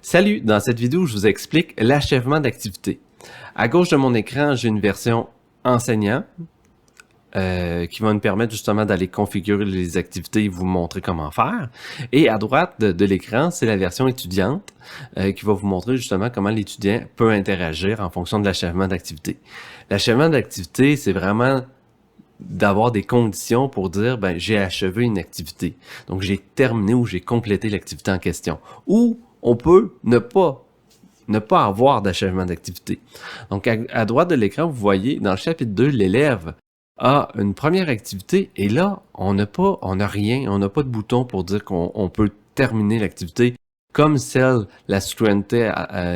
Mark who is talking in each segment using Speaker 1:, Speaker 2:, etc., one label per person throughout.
Speaker 1: Salut! Dans cette vidéo, je vous explique l'achèvement d'activité. À gauche de mon écran, j'ai une version enseignant qui va nous permettre justement d'aller configurer les activités et vous montrer comment faire. Et à droite de l'écran, c'est la version étudiante qui va vous montrer justement comment l'étudiant peut interagir en fonction de l'achèvement d'activité. L'achèvement d'activité, c'est vraiment d'avoir des conditions pour dire ben j'ai achevé une activité. Donc j'ai terminé ou j'ai complété l'activité en question. Ou on peut ne pas avoir d'achèvement d'activité. Donc à droite de l'écran, vous voyez dans le chapitre 2, l'élève a une première activité et là, on n'a rien, on n'a pas de bouton pour dire qu'on peut terminer l'activité comme celle, la citoyenneté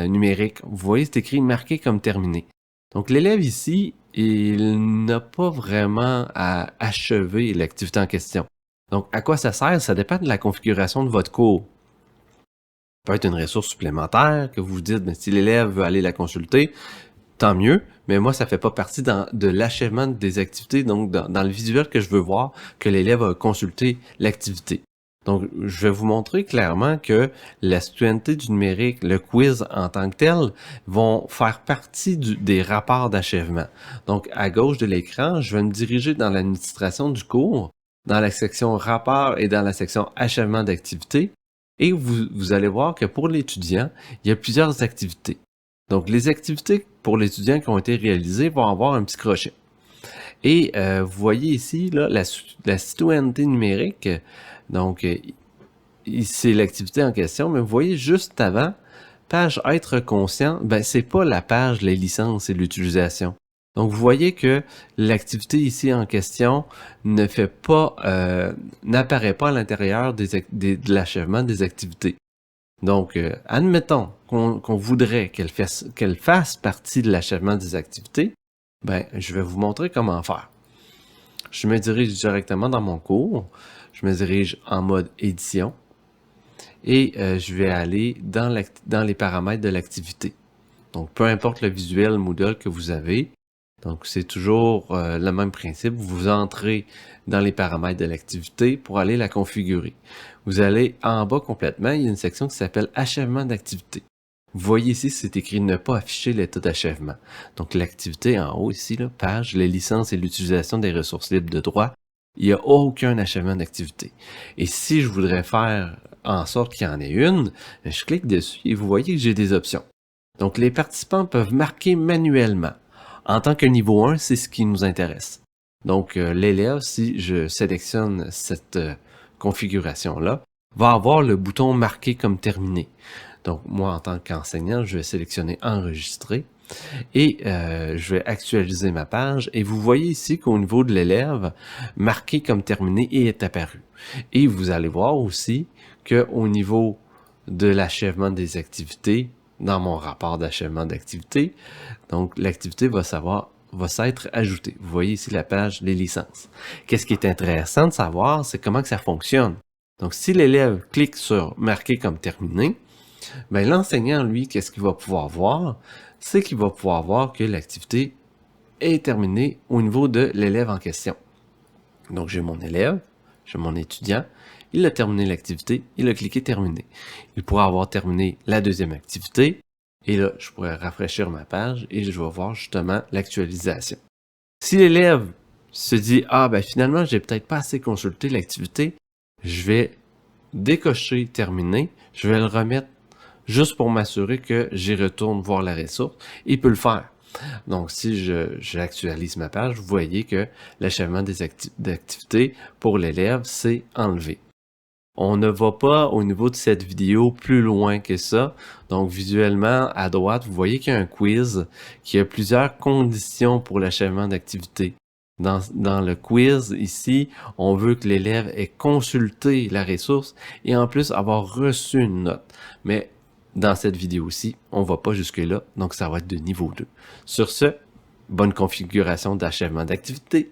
Speaker 1: numérique. Vous voyez, c'est écrit marqué comme terminé. Donc l'élève ici, il n'a pas vraiment à achever l'activité en question. Donc à quoi ça sert? Ça dépend de la configuration de votre cours. Ça peut être une ressource supplémentaire que vous vous dites, ben, si l'élève veut aller la consulter, tant mieux, mais moi, ça fait pas partie de l'achèvement des activités, donc dans le visuel que je veux voir, que l'élève a consulté l'activité. Donc, je vais vous montrer clairement que la citoyenneté du numérique, le quiz en tant que tel, vont faire partie des rapports d'achèvement. Donc, à gauche de l'écran, je vais me diriger dans l'administration du cours, dans la section rapport et dans la section achèvement d'activité, et vous allez voir que pour l'étudiant, il y a plusieurs activités. Donc, les activités pour l'étudiant qui ont été réalisées vont avoir un petit crochet. Et vous voyez ici là, la citoyenneté numérique. Donc, c'est l'activité en question, mais vous voyez juste avant, page être conscient, ben c'est pas la page les licences et l'utilisation. Donc, vous voyez que l'activité ici en question ne fait pas, n'apparaît pas à l'intérieur de l'achèvement des activités. Donc, admettons qu'on voudrait qu'elle fasse partie de l'achèvement des activités, ben, je vais vous montrer comment faire. Je me dirige directement dans mon cours, je me dirige en mode édition et je vais aller dans les paramètres de l'activité. Donc, peu importe le visuel Moodle que vous avez, donc c'est toujours le même principe, vous entrez dans les paramètres de l'activité pour aller la configurer. Vous allez en bas complètement, il y a une section qui s'appelle achèvement d'activité. Vous voyez ici, c'est écrit ne pas afficher l'état d'achèvement. Donc l'activité en haut ici, là, page, les licences et l'utilisation des ressources libres de droit, il n'y a aucun achèvement d'activité. Et si je voudrais faire en sorte qu'il y en ait une, je clique dessus et vous voyez que j'ai des options. Donc les participants peuvent marquer manuellement. En tant que niveau 1, c'est ce qui nous intéresse. Donc, l'élève, si je sélectionne cette configuration-là, va avoir le bouton marqué comme terminé. Donc, moi, en tant qu'enseignant, je vais sélectionner enregistrer et je vais actualiser ma page. Et vous voyez ici qu'au niveau de l'élève, marqué comme terminé est apparu. Et vous allez voir aussi qu'au niveau de l'achèvement des activités, dans mon rapport d'achèvement d'activité, donc l'activité va s'être ajoutée. Vous voyez ici la page les licences. Qu'est-ce qui est intéressant de savoir, c'est comment que ça fonctionne. Donc, si l'élève clique sur marquer comme terminé, ben l'enseignant, lui, qu'est-ce qu'il va pouvoir voir? C'est qu'il va pouvoir voir que l'activité est terminée au niveau de l'élève en question. Donc, j'ai mon élève, j'ai mon étudiant, il a terminé l'activité, il a cliqué terminer. Il pourra avoir terminé la deuxième activité, et là, je pourrais rafraîchir ma page et je vais voir justement l'actualisation. Si l'élève se dit « Ah, ben finalement, j'ai peut-être pas assez consulté l'activité », je vais décocher « Terminer », je vais le remettre juste pour m'assurer que j'y retourne voir la ressource. Il peut le faire. Donc, si j'actualise ma page, vous voyez que l'achèvement des activités pour l'élève, c'est enlevé. On ne va pas au niveau de cette vidéo plus loin que ça. Donc, visuellement, à droite, vous voyez qu'il y a un quiz qui a plusieurs conditions pour l'achèvement d'activité. Dans le quiz, ici, on veut que l'élève ait consulté la ressource et en plus avoir reçu une note. Mais dans cette vidéo-ci, on ne va pas jusque-là, donc ça va être de niveau 2. Sur ce, bonne configuration d'achèvement d'activité.